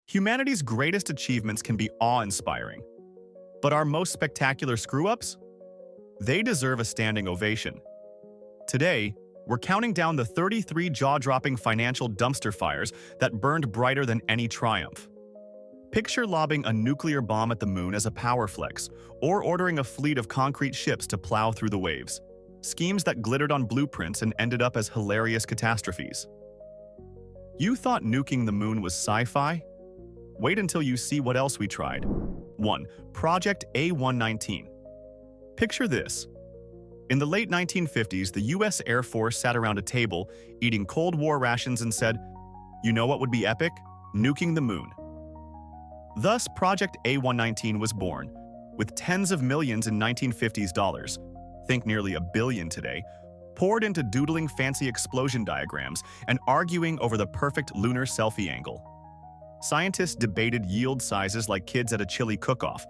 Humanity's greatest achievements can be awe-inspiring, but our most spectacular screw-ups? They deserve a standing ovation. Today, we're counting down the 33 jaw-dropping financial dumpster fires that burned brighter than any triumph. Picture lobbing a nuclear bomb at the moon as a power flex, or ordering a fleet of concrete ships to plow through the waves. Schemes that glittered on blueprints and ended up as hilarious catastrophes. You thought nuking the moon was sci-fi? Wait until you see what else we tried. 1. Project A119. Picture this. In the late 1950s, the US Air Force sat around a table, eating Cold War rations and said, "You know what would be epic? Nuking the moon." Thus, Project A119 was born, with tens of millions in 1950s dollars, think nearly $1 billion today, poured into doodling fancy explosion diagrams and arguing over the perfect lunar selfie angle. Scientists debated yield sizes like kids at a chili cook-off,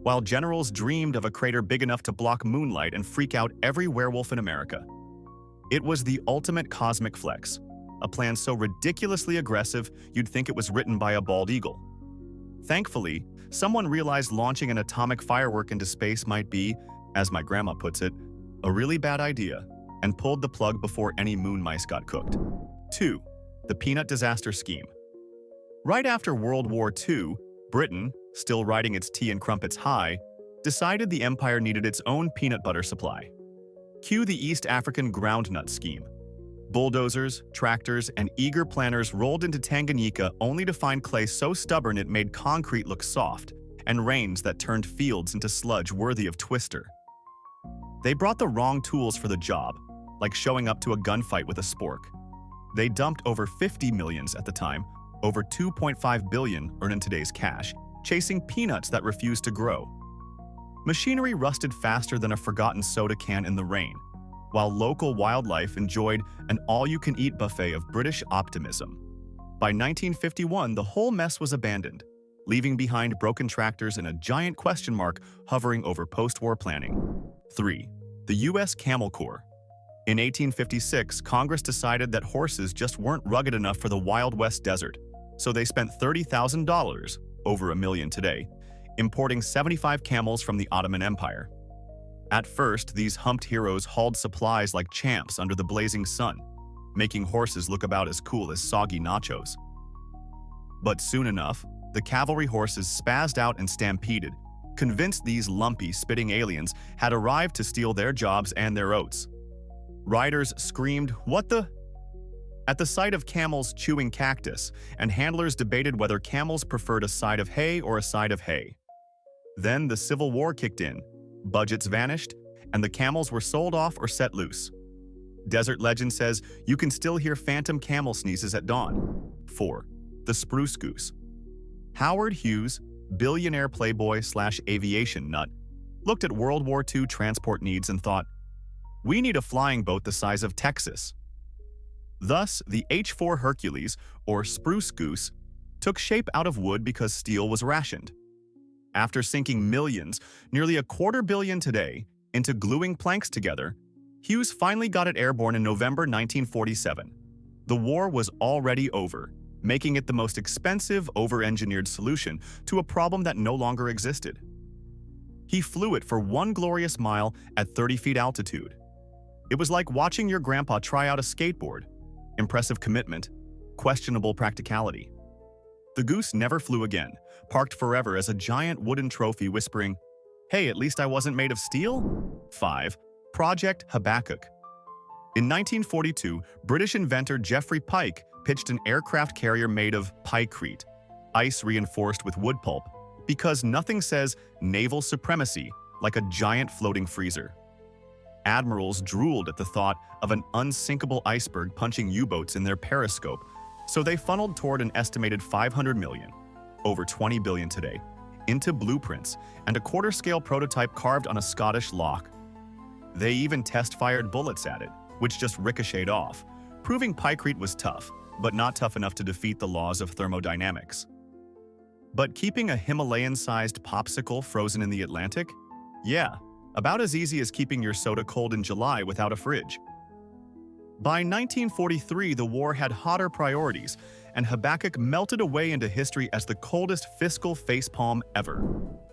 while generals dreamed of a crater big enough to block moonlight and freak out every werewolf in America. It was the ultimate cosmic flex, a plan so ridiculously aggressive you'd think it was written by a bald eagle. Thankfully, someone realized launching an atomic firework into space might be, as my grandma puts it, a really bad idea, and pulled the plug before any moon mice got cooked. 2. The Peanut Disaster Scheme. Right after World War II, Britain, still riding its tea and crumpets high, decided the empire needed its own peanut butter supply. Cue the East African groundnut scheme. Bulldozers, tractors, and eager planners rolled into Tanganyika only to find clay so stubborn it made concrete look soft, and rains that turned fields into sludge worthy of Twister. They brought the wrong tools for the job, like showing up to a gunfight with a spork. They dumped over 50 millions at the time, over 2.5 billion earned in today's cash, chasing peanuts that refused to grow. Machinery rusted faster than a forgotten soda can in the rain, while local wildlife enjoyed an all-you-can-eat buffet of British optimism. By 1951, the whole mess was abandoned, leaving behind broken tractors and a giant question mark hovering over post-war planning. 3. The US Camel Corps. In 1856, Congress decided that horses just weren't rugged enough for the Wild West desert, so they spent $30,000, over $1 million today, importing 75 camels from the Ottoman Empire. At first, these humped heroes hauled supplies like champs under the blazing sun, making horses look about as cool as soggy nachos. But soon enough, the cavalry horses spazzed out and stampeded, convinced these lumpy, spitting aliens had arrived to steal their jobs and their oats. Riders screamed, "What the?" at the sight of camels chewing cactus, and handlers debated whether camels preferred a side of hay or a side of hay. Then the Civil War kicked in, budgets vanished, and the camels were sold off or set loose. Desert legend says you can still hear phantom camel sneezes at dawn. 4. The Spruce Goose. Howard Hughes, billionaire playboy/aviation nut, looked at World War II transport needs and thought, "We need a flying boat the size of Texas." Thus, the H-4 Hercules, or Spruce Goose, took shape out of wood because steel was rationed. After sinking millions, nearly $250 million today, into gluing planks together, Hughes finally got it airborne in November 1947. The war was already over, making it the most expensive, over-engineered solution to a problem that no longer existed. He flew it for one glorious mile at 30 feet altitude. It was like watching your grandpa try out a skateboard. Impressive commitment, questionable practicality. The Goose never flew again, parked forever as a giant wooden trophy whispering, "Hey, at least I wasn't made of steel?" 5. Project Habachok. In 1942, British inventor Geoffrey Pike pitched an aircraft carrier made of pykrete, ice reinforced with wood pulp, because nothing says naval supremacy like a giant floating freezer. Admirals drooled at the thought of an unsinkable iceberg punching U-boats in their periscope, so they funneled toward an estimated 500 million, over 20 billion today, into blueprints and a quarter-scale prototype carved on a Scottish loch. They even test-fired bullets at it, which just ricocheted off, proving pykrete was tough, but not tough enough to defeat the laws of thermodynamics. But keeping a Himalayan-sized popsicle frozen in the Atlantic? Yeah, about as easy as keeping your soda cold in July without a fridge. By 1943, the war had hotter priorities, and Habachok melted away into history as the coldest fiscal facepalm ever.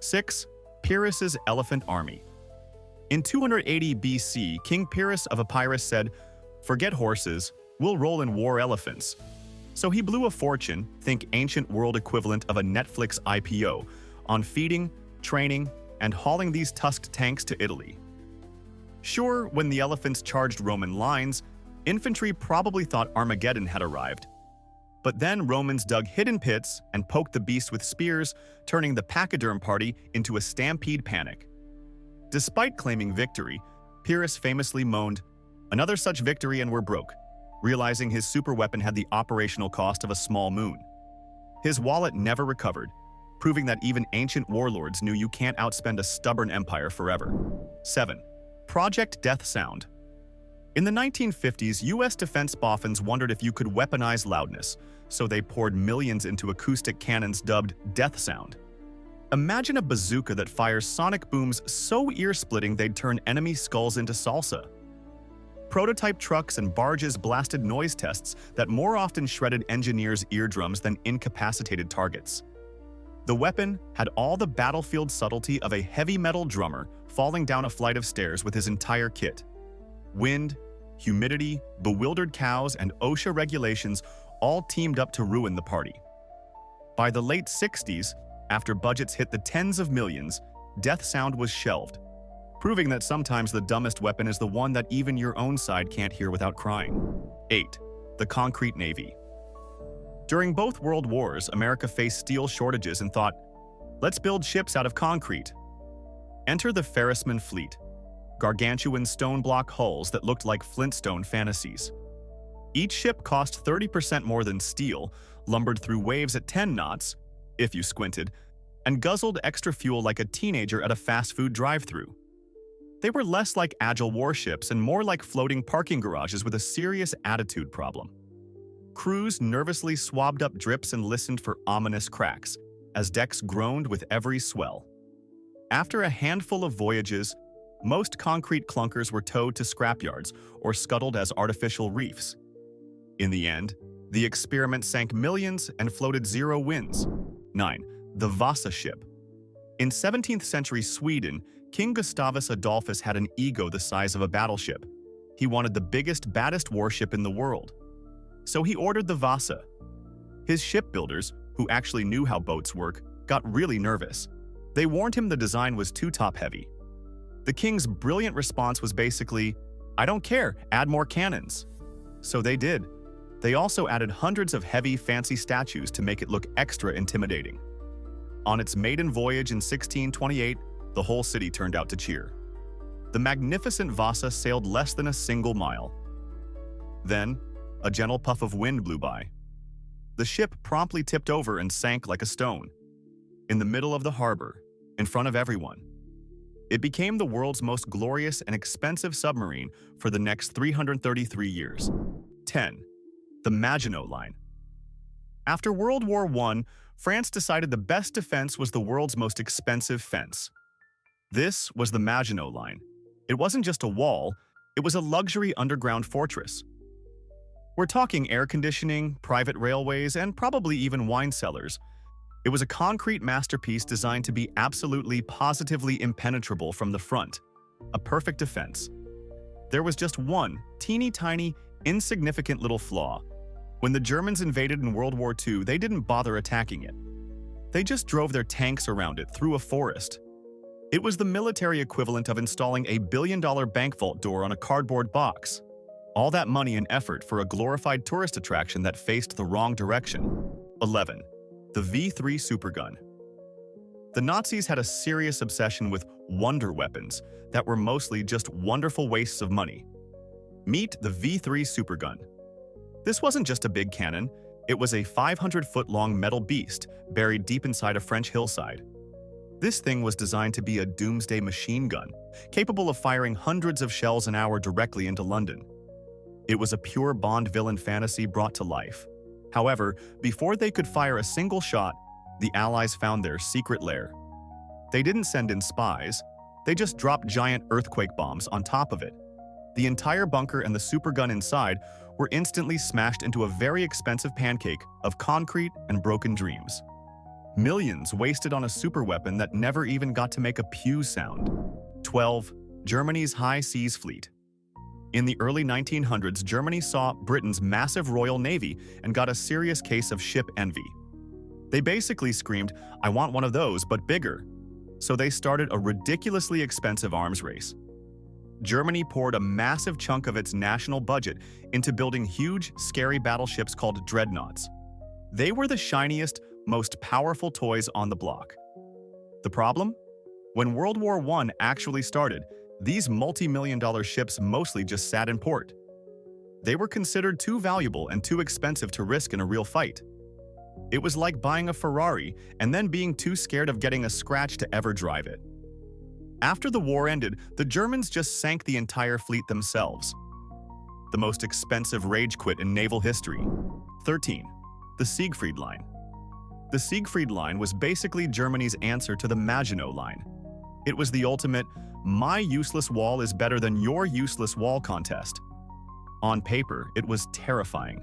6. Piuss's Elephant Army. In 280 BC, King Piuss of Epirus said, "Forget horses, we'll roll in war elephants." So he blew a fortune, think ancient world equivalent of a Netflix IPO, on feeding, training, and hauling these tusked tanks to Italy. Sure, when the elephants charged Roman lines, infantry probably thought Armageddon had arrived. But then Romans dug hidden pits and poked the beast with spears, turning the pachyderm party into a stampede panic. Despite claiming victory, Piuss famously moaned, "Another such victory and we're broke," realizing his superweapon had the operational cost of a small moon. His wallet never recovered, proving that even ancient warlords knew you can't outspend a stubborn empire forever. 7. Project Death Sound. In the 1950s, US defense boffins wondered if you could weaponize loudness, so they poured millions into acoustic cannons dubbed Death Sound. Imagine a bazooka that fires sonic booms so ear-splitting they'd turn enemy skulls into salsa. Prototype trucks and barges blasted noise tests that more often shredded engineers' eardrums than incapacitated targets. The weapon had all the battlefield subtlety of a heavy metal drummer falling down a flight of stairs with his entire kit. Wind, humidity, bewildered cows, and OSHA regulations all teamed up to ruin the party. By the late 60s, after budgets hit the tens of millions, Death Sound was shelved, proving that sometimes the dumbest weapon is the one that even your own side can't hear without crying. 8. The Concrete Navy. During both World Wars, America faced steel shortages and thought, "Let's build ships out of concrete." Enter the Ferrisman fleet, gargantuan stone block hulls that looked like Flintstone fantasies. Each ship cost 30% more than steel, lumbered through waves at 10 knots, if you squinted, and guzzled extra fuel like a teenager at a fast food drive-thru. They were less like agile warships and more like floating parking garages with a serious attitude problem. Crews nervously swabbed up drips and listened for ominous cracks, as decks groaned with every swell. After a handful of voyages, most concrete clunkers were towed to scrapyards or scuttled as artificial reefs. In the end, the experiment sank millions and floated 0 winds. 9. The Vasa Ship. In 17th century Sweden, King Gustavus Adolphus had an ego the size of a battleship. He wanted the biggest, baddest warship in the world. So he ordered the Vasa. His shipbuilders, who actually knew how boats work, got really nervous. They warned him the design was too top-heavy. The king's brilliant response was basically, "I don't care, add more cannons." So they did. They also added hundreds of heavy, fancy statues to make it look extra intimidating. On its maiden voyage in 1628, the whole city turned out to cheer. The magnificent Vasa sailed less than a single mile. Then, a gentle puff of wind blew by. The ship promptly tipped over and sank like a stone. In the middle of the harbor, in front of everyone. It became the world's most glorious and expensive submarine for the next 333 years. 10. The Maginot Line. After World War I, France decided the best defense was the world's most expensive fence. This was the Maginot Line. It wasn't just a wall, it was a luxury underground fortress. We're talking air conditioning, private railways, and probably even wine cellars. It was a concrete masterpiece designed to be absolutely, positively impenetrable from the front. A perfect defense. There was just one teeny-tiny, insignificant little flaw. When the Germans invaded in World War II, they didn't bother attacking it. They just drove their tanks around it through a forest. It was the military equivalent of installing a billion-dollar bank vault door on a cardboard box. All that money and effort for a glorified tourist attraction that faced the wrong direction. 11. The V3 Supergun. The Nazis had a serious obsession with wonder weapons that were mostly just wonderful wastes of money. Meet the V3 Supergun. This wasn't just a big cannon, it was a 500-foot-long metal beast buried deep inside a French hillside. This thing was designed to be a doomsday machine gun, capable of firing hundreds of shells an hour directly into London. It was a pure Bond villain fantasy brought to life. However, before they could fire a single shot, the Allies found their secret lair. They didn't send in spies, they just dropped giant earthquake bombs on top of it. The entire bunker and the supergun inside were instantly smashed into a very expensive pancake of concrete and broken dreams. Millions wasted on a superweapon that never even got to make a pew sound. 12. Germany's High Seas Fleet. In the early 1900s, Germany saw Britain's massive Royal Navy and got a serious case of ship envy. They basically screamed, "I want one of those, but bigger." So they started a ridiculously expensive arms race. Germany poured a massive chunk of its national budget into building huge, scary battleships called dreadnoughts. They were the shiniest, most powerful toys on the block. The problem? When World War I actually started, these multi-million-dollar ships mostly just sat in port. They were considered too valuable and too expensive to risk in a real fight. It was like buying a Ferrari and then being too scared of getting a scratch to ever drive it. After the war ended, the Germans just sank the entire fleet themselves. The most expensive rage quit in naval history. 13. The Siegfried Line. The Siegfried Line was basically Germany's answer to the Maginino Line. It was the ultimate, "my useless wall is better than your useless wall" contest. On paper, it was terrifying.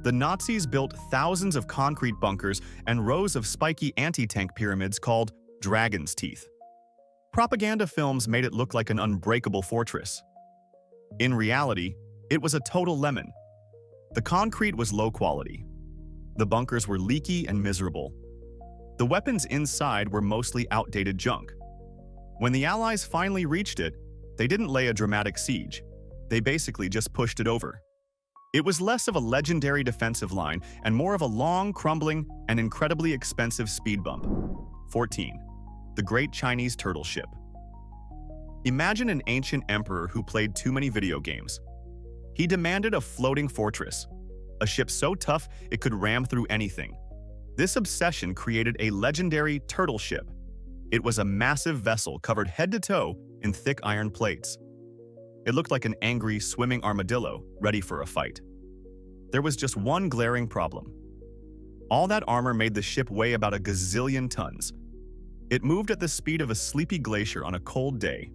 The Nazis built thousands of concrete bunkers and rows of spiky anti-tank pyramids called Dragon's Teeth. Propaganda films made it look like an unbreakable fortress. In reality, it was a total lemon. The concrete was low quality. The bunkers were leaky and miserable. The weapons inside were mostly outdated junk. When the Allies finally reached it, they didn't lay a dramatic siege. They basically just pushed it over. It was less of a legendary defensive line and more of a long, crumbling, and incredibly expensive speed bump. 14. The Great Chinese Turtle Ship. Imagine an ancient emperor who played too many video games. He demanded a floating fortress, a ship so tough it could ram through anything. This obsession created a legendary turtle ship. It was a massive vessel covered head to toe in thick iron plates. It looked like an angry, swimming armadillo ready for a fight. There was just one glaring problem. All that armor made the ship weigh about a gazillion tons. It moved at the speed of a sleepy glacier on a cold day.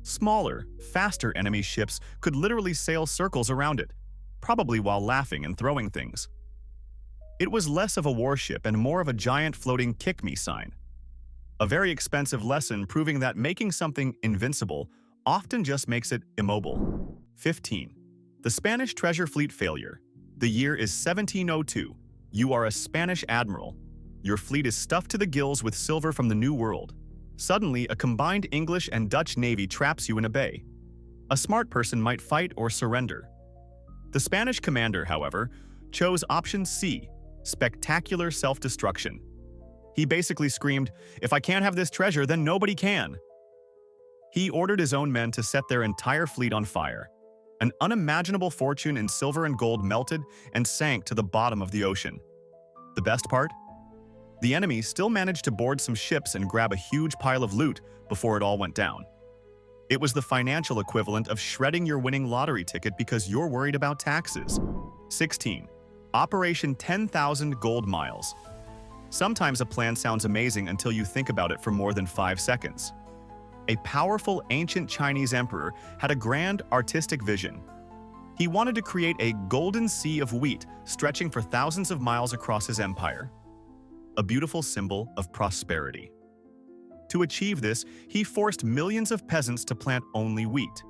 Smaller, faster enemy ships could literally sail circles around it, probably while laughing and throwing things. It was less of a warship and more of a giant floating kick-me sign. A very expensive lesson proving that making something invincible often just makes it immobile. 15. The Spanish treasure fleet failure. The year is 1702. You are a Spanish admiral. Your fleet is stuffed to the gills with silver from the New World. Suddenly, a combined English and Dutch navy traps you in a bay. A smart person might fight or surrender. The Spanish commander, however, chose option C, spectacular self-destruction. He basically screamed, "If I can't have this treasure, then nobody can." He ordered his own men to set their entire fleet on fire. An unimaginable fortune in silver and gold melted and sank to the bottom of the ocean. The best part? The enemy still managed to board some ships and grab a huge pile of loot before it all went down. It was the financial equivalent of shredding your winning lottery ticket because you're worried about taxes. 16. Operation 10,000 Gold Miles. Sometimes a plan sounds amazing until you think about it for more than 5 seconds. A powerful ancient Chinese emperor had a grand artistic vision. He wanted to create a golden sea of wheat stretching for thousands of miles across his empire. A beautiful symbol of prosperity. To achieve this, he forced millions of peasants to plant only wheat.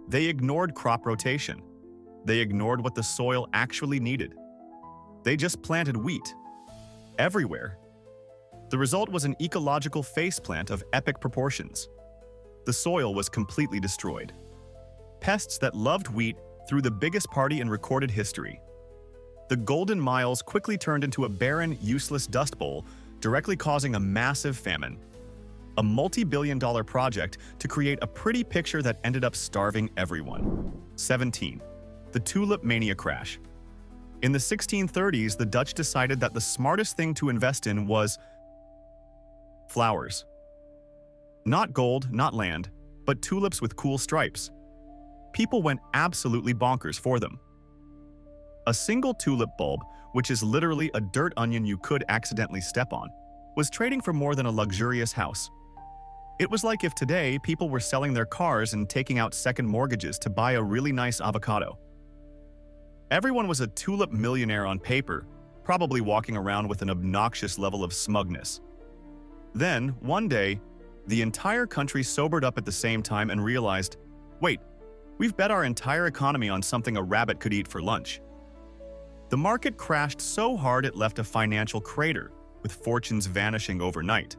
They ignored crop rotation. They ignored what the soil actually needed. They just planted wheat. Everywhere. The result was an ecological faceplant of epic proportions. The soil was completely destroyed. Pests that loved wheat threw the biggest party in recorded history. The Golden Miles quickly turned into a barren, useless dust bowl, directly causing a massive famine. A multi-billion-dollar project to create a pretty picture that ended up starving everyone. 17. The Tulip Mania crash. In the 1630s, the Dutch decided that the smartest thing to invest in was flowers. Not gold, not land, but tulips with cool stripes. People went absolutely bonkers for them. A single tulip bulb, which is literally a dirt onion you could accidentally step on, was trading for more than a luxurious house. It was like if today people were selling their cars and taking out second mortgages to buy a really nice avocado. Everyone was a tulip millionaire on paper, probably walking around with an obnoxious level of smugness. Then, one day, the entire country sobered up at the same time and realized, wait, we've bet our entire economy on something a rabbit could eat for lunch. The market crashed so hard it left a financial crater, with fortunes vanishing overnight.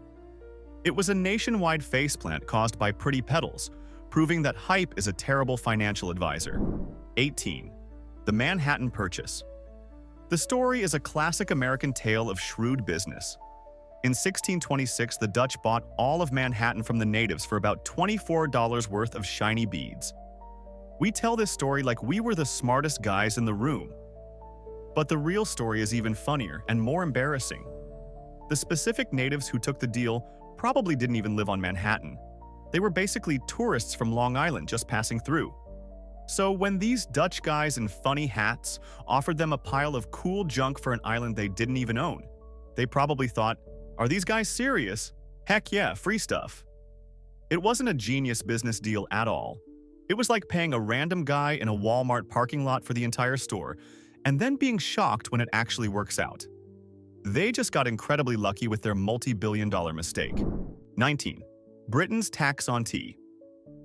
It was a nationwide faceplant caused by pretty petals, proving that hype is a terrible financial advisor. 18. The Manhattan Purchase. The story is a classic American tale of shrewd business. In 1626, the Dutch bought all of Manhattan from the natives for about $24 worth of shiny beads. We tell this story like we were the smartest guys in the room. But the real story is even funnier and more embarrassing. The specific natives who took the deal probably didn't even live on Manhattan. They were basically tourists from Long Island just passing through. So when these Dutch guys in funny hats offered them a pile of cool junk for an island they didn't even own, they probably thought, are these guys serious? Heck yeah, free stuff. It wasn't a genius business deal at all. It was like paying a random guy in a Walmart parking lot for the entire store, and then being shocked when it actually works out. They just got incredibly lucky with their multi-billion-dollar mistake. 19. Britain's tax on tea.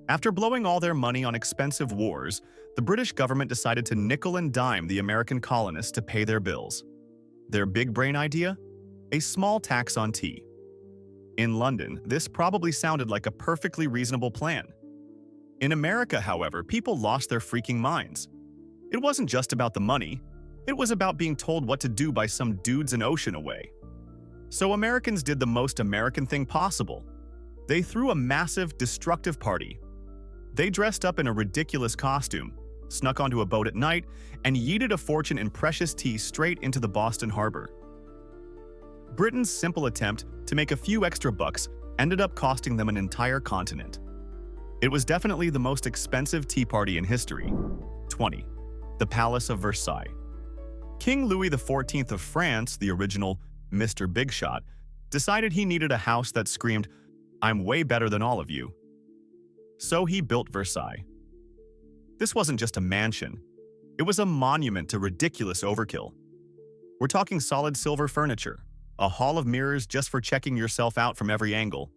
After blowing all their money on expensive wars, the British government decided to nickel and dime the American colonists to pay their bills. Their big brain idea? A small tax on tea. In London, this probably sounded like a perfectly reasonable plan. In America, however, people lost their freaking minds. It wasn't just about the money. It was about being told what to do by some dudes an ocean away. So Americans did the most American thing possible. They threw a massive, destructive party. They dressed up in a ridiculous costume, snuck onto a boat at night, and yeeted a fortune in precious tea straight into the Boston Harbor. Britain's simple attempt to make a few extra bucks ended up costing them an entire continent. It was definitely the most expensive tea party in history. 20. The Palace of Versailles. King Louis XIV of France, the original Mr. Big Shot, decided he needed a house that screamed, "I'm way better than all of you." So he built Versailles. This wasn't just a mansion. It was a monument to ridiculous overkill. We're talking solid silver furniture, a hall of mirrors just for checking yourself out from every angle,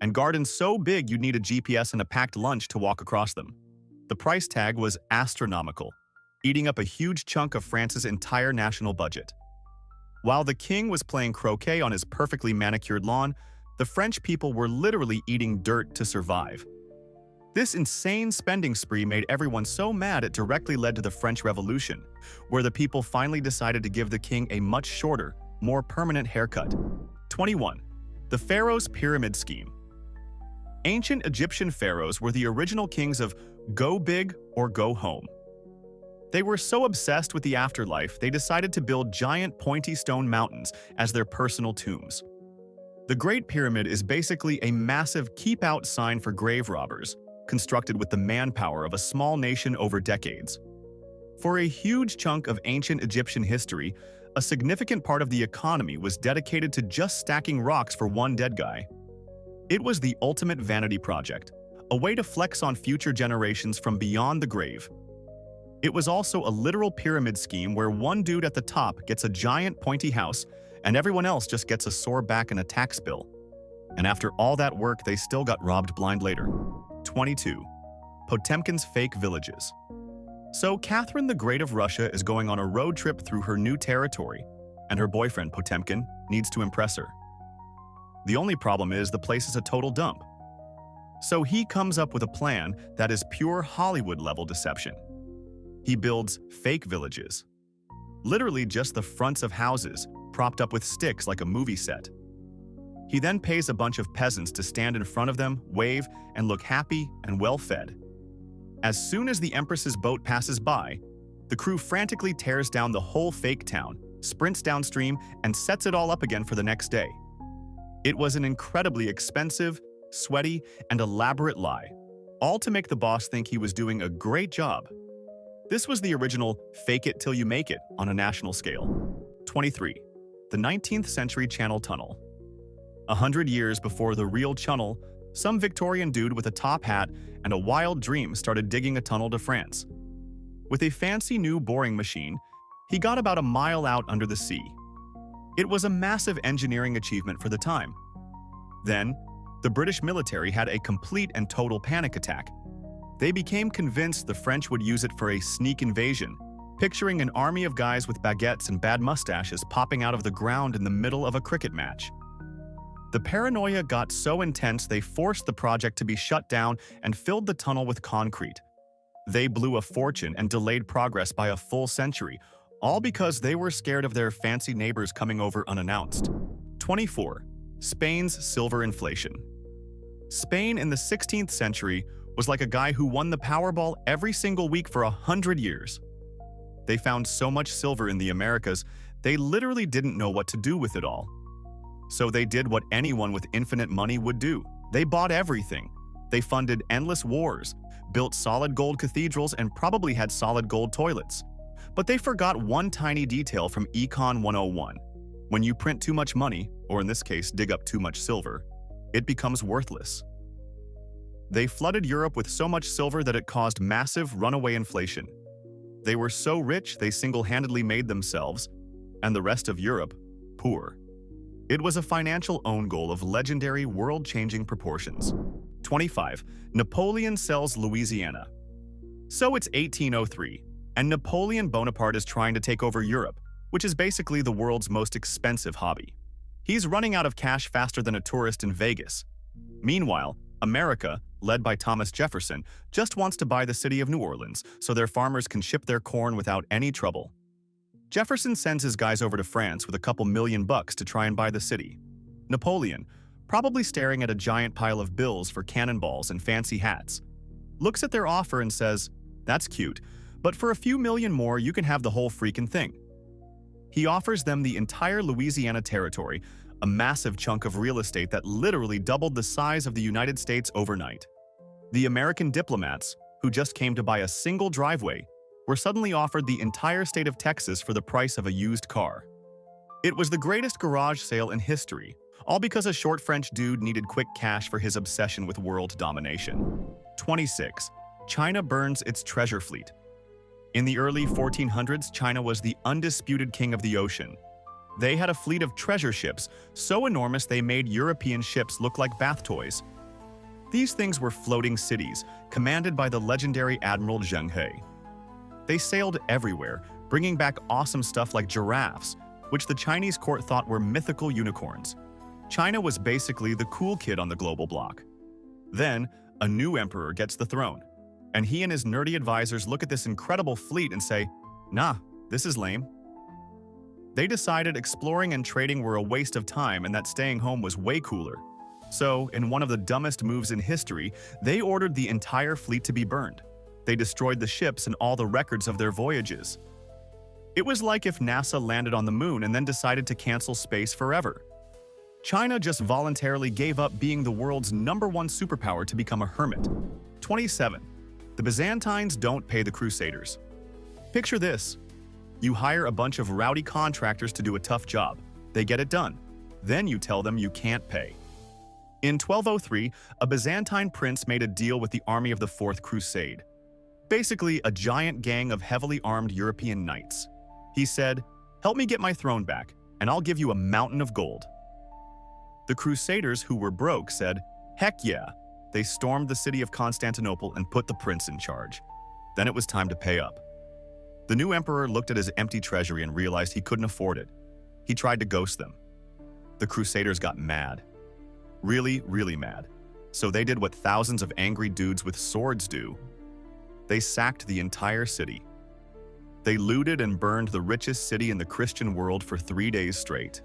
and gardens so big you'd need a GPS and a packed lunch to walk across them. The price tag was astronomical, eating up a huge chunk of France's entire national budget. While the king was playing croquet on his perfectly manicured lawn, the French people were literally eating dirt to survive. This insane spending spree made everyone so mad it directly led to the French Revolution, where the people finally decided to give the king a much shorter, more permanent haircut. 21. The Pharaohs' Pyramid Scheme. Ancient Egyptian pharaohs were the original kings of go big or go home. They were so obsessed with the afterlife, they decided to build giant pointy stone mountains as their personal tombs. The Great Pyramid is basically a massive keep-out sign for grave robbers, constructed with the manpower of a small nation over decades. For a huge chunk of ancient Egyptian history, a significant part of the economy was dedicated to just stacking rocks for one dead guy. It was the ultimate vanity project, a way to flex on future generations from beyond the grave. It was also a literal pyramid scheme where one dude at the top gets a giant pointy house and everyone else just gets a sore back and a tax bill. And after all that work, they still got robbed blind later. 22. Potemkin's fake villages. So Catherine the Great of Russia is going on a road trip through her new territory, and her boyfriend, Potemkin, needs to impress her. The only problem is the place is a total dump. So he comes up with a plan that is pure Hollywood-level deception. He builds fake villages. Literally just the fronts of houses, propped up with sticks like a movie set. He then pays a bunch of peasants to stand in front of them, wave, and look happy and well-fed. As soon as the Empress's boat passes by, the crew frantically tears down the whole fake town, sprints downstream, and sets it all up again for the next day. It was an incredibly expensive, sweaty, and elaborate lie, all to make the boss think he was doing a great job. This was the original fake it till you make it on a national scale. 23. The 19th century Channel Tunnel. 100 years before the real channel, some Victorian dude with a top hat and a wild dream started digging a tunnel to France. With a fancy new boring machine, he got about a mile out under the sea. It was a massive engineering achievement for the time. Then, the British military had a complete and total panic attack. They became convinced the French would use it for a sneak invasion, picturing an army of guys with baguettes and bad mustaches popping out of the ground in the middle of a cricket match. The paranoia got so intense they forced the project to be shut down and filled the tunnel with concrete. They blew a fortune and delayed progress by a full century, all because they were scared of their fancy neighbors coming over unannounced. 24. Spain's silver inflation. Spain in the 16th century was like a guy who won the Powerball every single week for 100 years. They found so much silver in the Americas, they literally didn't know what to do with it all. So they did what anyone with infinite money would do. They bought everything. They funded endless wars, built solid gold cathedrals, and probably had solid gold toilets. But they forgot one tiny detail from Econ 101. When you print too much money, or in this case, dig up too much silver, it becomes worthless. They flooded Europe with so much silver that it caused massive runaway inflation. They were so rich they single-handedly made themselves, and the rest of Europe, poor. It was a financial own goal of legendary, world-changing proportions. 25. Napoleon sells Louisiana. So it's 1803, and Napoleon Bonaparte is trying to take over Europe, which is basically the world's most expensive hobby. He's running out of cash faster than a tourist in Vegas. Meanwhile, America, led by Thomas Jefferson, just wants to buy the city of New Orleans so their farmers can ship their corn without any trouble. Jefferson sends his guys over to France with a couple $1,000,000 to try and buy the city. Napoleon, probably staring at a giant pile of bills for cannonballs and fancy hats, looks at their offer and says, "That's cute, but for a few million more you can have the whole freaking thing." He offers them the entire Louisiana territory, a massive chunk of real estate that literally doubled the size of the United States overnight. The American diplomats, who just came to buy a single driveway, were suddenly offered the entire state of Texas for the price of a used car. It was the greatest garage sale in history, all because a short French dude needed quick cash for his obsession with world domination. 26. China burns its treasure fleet. In the early 1400s, China was the undisputed king of the ocean. They had a fleet of treasure ships so enormous they made European ships look like bath toys. These things were floating cities, commanded by the legendary Admiral Zheng He. They sailed everywhere, bringing back awesome stuff like giraffes, which the Chinese court thought were mythical unicorns. China was basically the cool kid on the global block. Then, a new emperor gets the throne, and he and his nerdy advisors look at this incredible fleet and say, "Nah, this is lame." They decided exploring and trading were a waste of time and that staying home was way cooler. So, in one of the dumbest moves in history, they ordered the entire fleet to be burned. They destroyed the ships and all the records of their voyages. It was like if NASA landed on the moon and then decided to cancel space forever. China just voluntarily gave up being the world's #1 superpower to become a hermit. 27. The Byzantines don't pay the Crusaders. Picture this. You hire a bunch of rowdy contractors to do a tough job. They get it done. Then you tell them you can't pay. In 1203, a Byzantine prince made a deal with the army of the Fourth Crusade. Basically, a giant gang of heavily armed European knights. He said, "Help me get my throne back, and I'll give you a mountain of gold." The Crusaders, who were broke, said, "Heck yeah." They stormed the city of Constantinople and put the prince in charge. Then it was time to pay up. The new emperor looked at his empty treasury and realized he couldn't afford it. He tried to ghost them. The Crusaders got mad. Really, really mad. So they did what thousands of angry dudes with swords do. They sacked the entire city. They looted and burned the richest city in the Christian world for 3 days straight.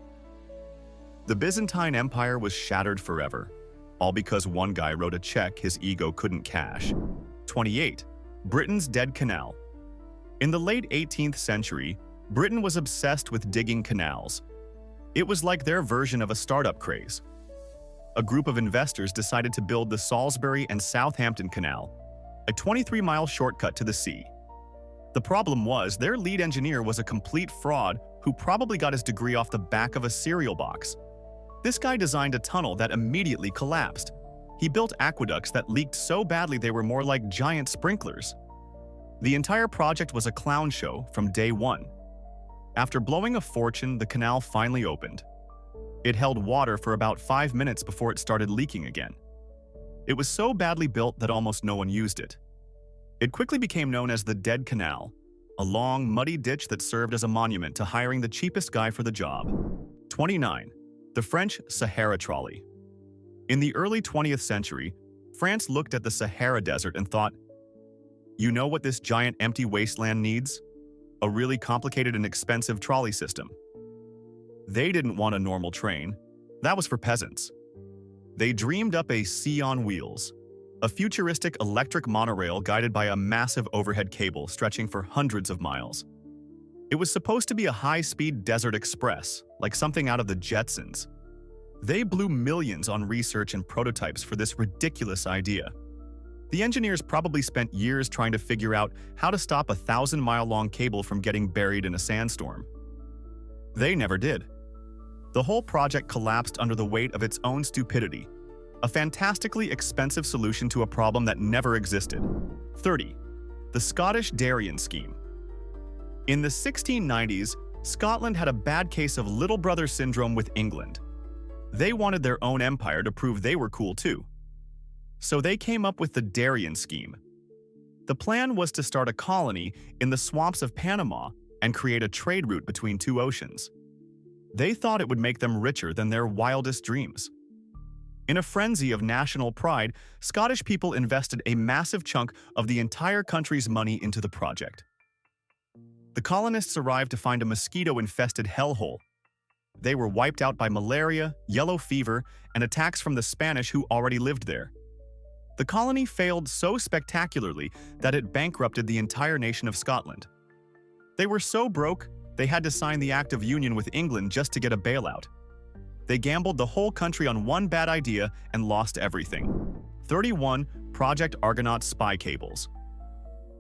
The Byzantine Empire was shattered forever, all because one guy wrote a check his ego couldn't cash. 28. Britain's dead canal. In the late 18th century, Britain was obsessed with digging canals. It was like their version of a startup craze. A group of investors decided to build the Salisbury and Southampton Canal, a 23-mile shortcut to the sea. The problem was their lead engineer was a complete fraud who probably got his degree off the back of a cereal box. This guy designed a tunnel that immediately collapsed. He built aqueducts that leaked so badly they were more like giant sprinklers. The entire project was a clown show from day one. After blowing a fortune, the canal finally opened. It held water for about 5 minutes before it started leaking again. It was so badly built that almost no one used it. It quickly became known as the Dead Canal, a long, muddy ditch that served as a monument to hiring the cheapest guy for the job. 29. The French Sahara Trolley. In the early 20th century, France looked at the Sahara Desert and thought, "You know what this giant empty wasteland needs? A really complicated and expensive trolley system." They didn't want a normal train. That was for peasants. They dreamed up a sea on wheels, a futuristic electric monorail guided by a massive overhead cable stretching for hundreds of miles. It was supposed to be a high-speed desert express, like something out of the Jetsons. They blew millions on research and prototypes for this ridiculous idea. The engineers probably spent years trying to figure out how to stop a 1,000-mile-long cable from getting buried in a sandstorm. They never did. The whole project collapsed under the weight of its own stupidity, a fantastically expensive solution to a problem that never existed. 30. The Scottish Darian scheme. In the 1690s, Scotland had a bad case of little brother syndrome with England. They wanted their own empire to prove they were cool too. So they came up with the Darian scheme. The plan was to start a colony in the swamps of Panama and create a trade route between two oceans. They thought it would make them richer than their wildest dreams. In a frenzy of national pride, Scottish people invested a massive chunk of the entire country's money into the project. The colonists arrived to find a mosquito-infested hellhole. They were wiped out by malaria, yellow fever, and attacks from the Spanish who already lived there. The colony failed so spectacularly that it bankrupted the entire nation of Scotland. They were so broke, they had to sign the Act of Union with England just to get a bailout. They gambled the whole country on one bad idea and lost everything. 31. Project Argonaut spy cables.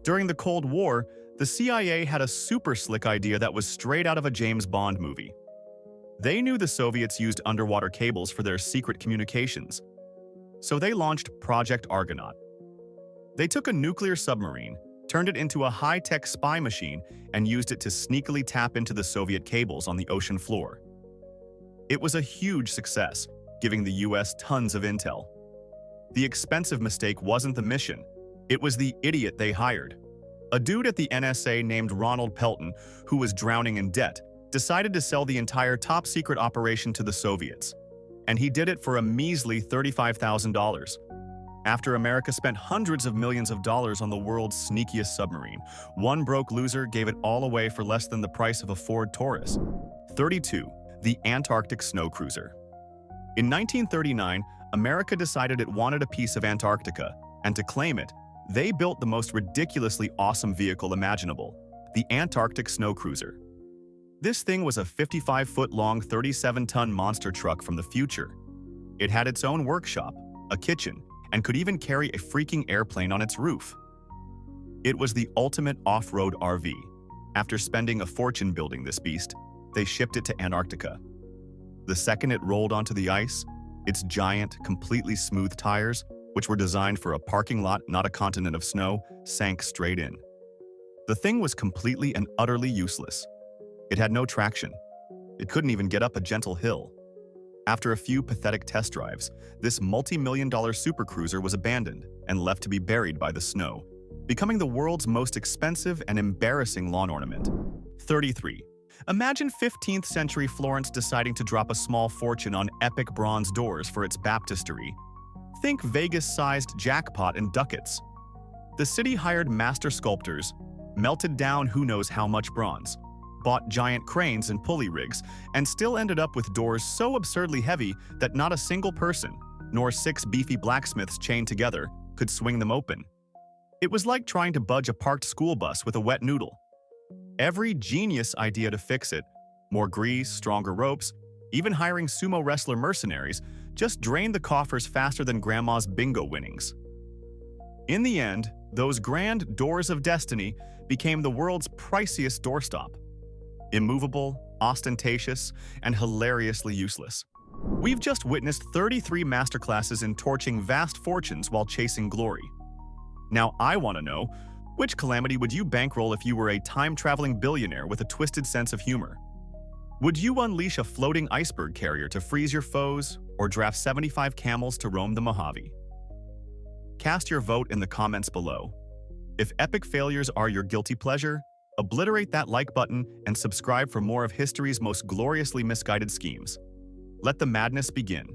During the Cold War, the CIA had a super slick idea that was straight out of a James Bond movie. They knew the Soviets used underwater cables for their secret communications. So they launched Project Argonaut. They took a nuclear submarine, turned it into a high-tech spy machine, and used it to sneakily tap into the Soviet cables on the ocean floor. It was a huge success, giving the US tons of intel. The expensive mistake wasn't the mission, it was the idiot they hired. A dude at the NSA named Ronald Pelton, who was drowning in debt, decided to sell the entire top-secret operation to the Soviets. And he did it for a measly $35,000. After America spent hundreds of millions of dollars on the world's sneakiest submarine, one broke loser gave it all away for less than the price of a Ford Taurus. 32. The Antarctic Snow Cruiser. In 1939, America decided it wanted a piece of Antarctica, and to claim it, they built the most ridiculously awesome vehicle imaginable, the Antarctic Snow Cruiser. This thing was a 55-foot-long, 37-ton monster truck from the future. It had its own workshop, a kitchen, and could even carry a freaking airplane on its roof. It was the ultimate off-road RV. After spending a fortune building this beast, they shipped it to Antarctica. The second it rolled onto the ice, its giant, completely smooth tires, which were designed for a parking lot, not a continent of snow, sank straight in. The thing was completely and utterly useless. It had no traction. It couldn't even get up a gentle hill. After a few pathetic test drives, this multi-million-dollar supercruiser was abandoned and left to be buried by the snow, becoming the world's most expensive and embarrassing lawn ornament. 33. Imagine 15th century Florence deciding to drop a small fortune on epic bronze doors for its baptistery. Think Vegas-sized jackpot and ducats. The city hired master sculptors, melted down who knows how much bronze, bought giant cranes and pulley rigs, and still ended up with doors so absurdly heavy that not a single person, nor 6 beefy blacksmiths chained together, could swing them open. It was like trying to budge a parked school bus with a wet noodle. Every genius idea to fix it, more grease, stronger ropes, even hiring sumo wrestler mercenaries, just drained the coffers faster than grandma's bingo winnings. In the end, those grand doors of destiny became the world's priciest doorstop. Immovable, ostentatious, and hilariously useless. We've just witnessed 33 masterclasses in torching vast fortunes while chasing glory. Now I want to know, Which calamity would you bankroll if you were a time-traveling billionaire with a twisted sense of humor? Would you unleash a floating iceberg carrier to freeze your foes, or draft 75 camels to roam the Mojave? Cast your vote in the comments below. If epic failures are your guilty pleasure, obliterate that like button and subscribe for more of history's most gloriously misguided schemes. Let the madness begin.